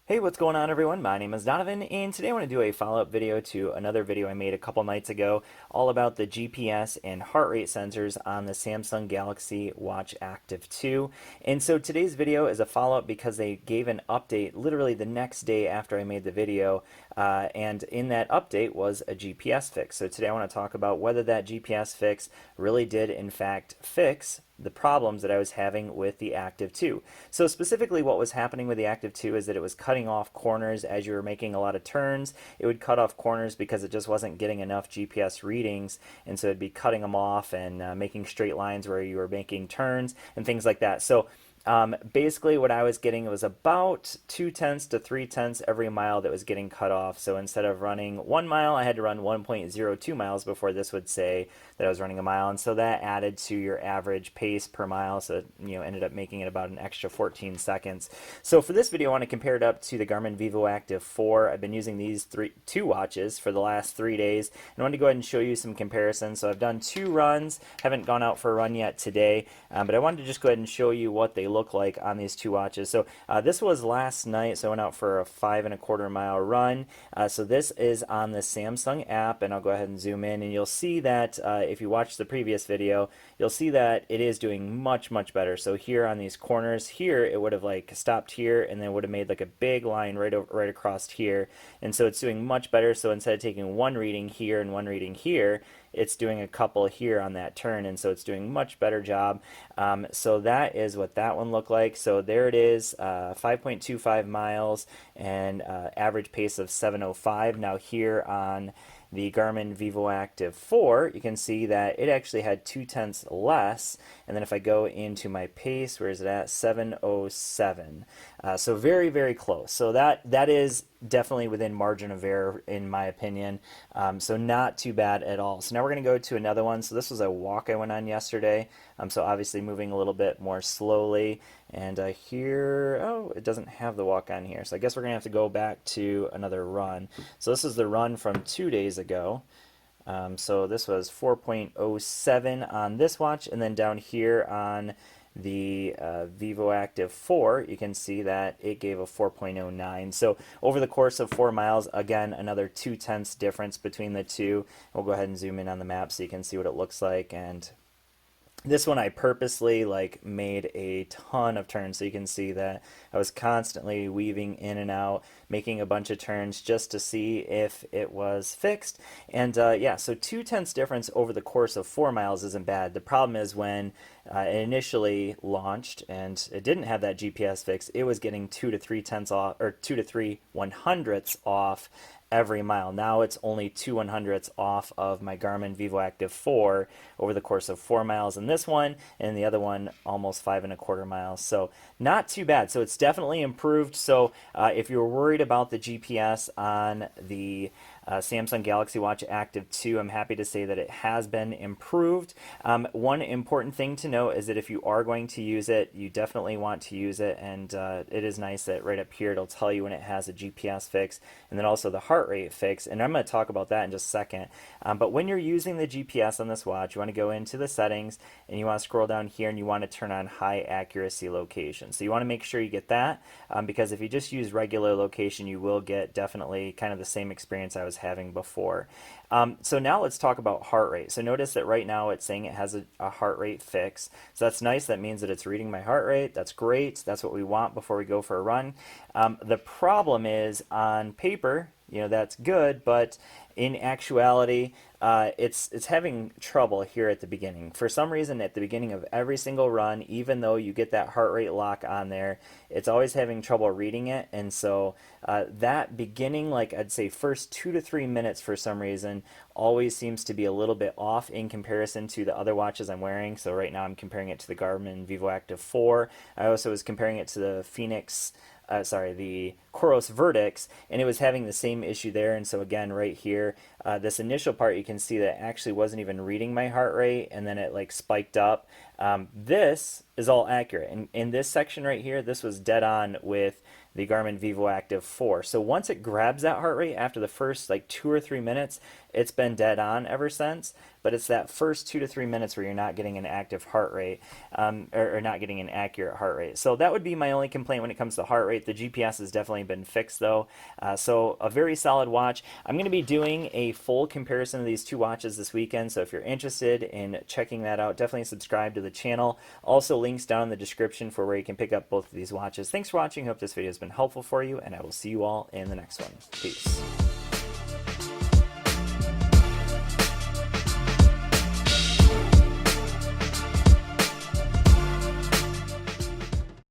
Hey, what's going on, everyone? My name is Donovan, and today I want to do a follow-up video to another video I made a couple nights ago, all about the GPS and heart rate sensors on the Samsung Galaxy Watch Active 2. And so today's video is a follow-up because they gave an update literally the next day after I made the video, and in that update was a GPS fix. So today I want to talk about whether that GPS fix really did, in fact, fix the problems that I was having with the Active 2. So specifically what was happening with the Active 2 is that it was cutting off corners as you were making a lot of turns. It would cut off corners because it just wasn't getting enough GPS readings, and so it'd be cutting them off and making straight lines where you were making turns and things like that. So basically what I was getting was about 2/10 to 3/10 every mile that was getting cut off. So instead of running 1 mile, I had to run 1.02 miles before this would say that I was running a mile. And so that added to your average pace per mile. So it, ended up making it about an extra 14 seconds. So for this video, I want to compare it up to the Garmin VivoActive 4. I've been using these two watches for the last 3 days. And I wanted to go ahead and show you some comparisons. So I've done 2 runs, haven't gone out for a run yet today, but I wanted to just go ahead and show you what they look like on these 2 watches. So this was last night, so I went out for a 5.25 mile run. So this is on the Samsung app, and I'll go ahead and zoom in, and you'll see that if you watch the previous video, you'll see that it is doing much better. So here on these corners here, it would have like stopped here and then would have made like a big line right across here, and so it's doing much better. So instead of taking one reading here and one reading here, it's doing a couple here on that turn, and so it's doing much better job. So that is what that one looked like. So there it is, 5.25 miles and average pace of 7:05. Now here on the Garmin VivoActive 4, you can see that it actually had 2/10 less. And then if I go into my pace, where is it at? 7:07. So very close. So that is definitely within margin of error in my opinion. So not too bad at all. So now we're going to go to another one. So this was a walk I went on yesterday. So obviously moving a little bit more slowly. And here, oh, it doesn't have the walk on here. So I guess we're going to have to go back to another run. So this is the run from 2 days ago. So this was 4.07 on this watch, and then down here on the VivoActive 4, you can see that it gave a 4.09. So over the course of 4 miles, again, another 2/10 difference between the two. We'll go ahead and zoom in on the map so you can see what it looks like. And this one I purposely made a ton of turns, so you can see that I was constantly weaving in and out, making a bunch of turns just to see if it was fixed. And yeah, so 2/10 difference over the course of 4 miles isn't bad. The problem is when it initially launched and it didn't have that GPS fix, it was getting 2 to 3/10 off, or 2 to 3/100ths off every mile. Now it's only 2/100ths off of my Garmin VivoActive 4 over the course of 4 miles in this one, and the other one almost 5.25 miles. So not too bad. So it's definitely improved. So if you were worried about the GPS on the Samsung Galaxy Watch Active 2, I'm happy to say that it has been improved. One important thing to note is that if you are going to use it, you definitely want to use it, and it is nice that right up here it'll tell you when it has a GPS fix, and then also the heart rate fix, and I'm going to talk about that in just a second. But when you're using the GPS on this watch, you want to go into the settings, and you want to scroll down here, and you want to turn on high accuracy location. So you want to make sure you get that, because if you just use regular location, you will get definitely kind of the same experience I was having before. So now let's talk about heart rate. So notice that right now it's saying it has a heart rate fix. So that's nice. That means that it's reading my heart rate. That's great. That's what we want before we go for a run. The problem is on paper, that's good, but in actuality, it's having trouble here at the beginning. For some reason, at the beginning of every single run, even though you get that heart rate lock on there, it's always having trouble reading it. And so that beginning, I'd say first 2 to 3 minutes for some reason, always seems to be a little bit off in comparison to the other watches I'm wearing. So right now I'm comparing it to the Garmin VivoActive 4. I also was comparing it to the the Coros Vertix, and it was having the same issue there. And so again, right here, this initial part, you can see that it actually wasn't even reading my heart rate, and then it spiked up. This is all accurate. And in this section right here, this was dead on with the Garmin VivoActive 4. So once it grabs that heart rate after the first 2 or 3 minutes, it's been dead on ever since. But it's that first 2 to 3 minutes where you're not getting an active heart rate, or not getting an accurate heart rate. So that would be my only complaint when it comes to heart rate. The GPS has definitely been fixed though. So a very solid watch. I'm going to be doing a full comparison of these two watches this weekend. So if you're interested in checking that out, definitely subscribe to the channel. Also, links down in the description for where you can pick up both of these watches. Thanks for watching. Hope this video has been helpful for you, and I will see you all in the next one. Peace.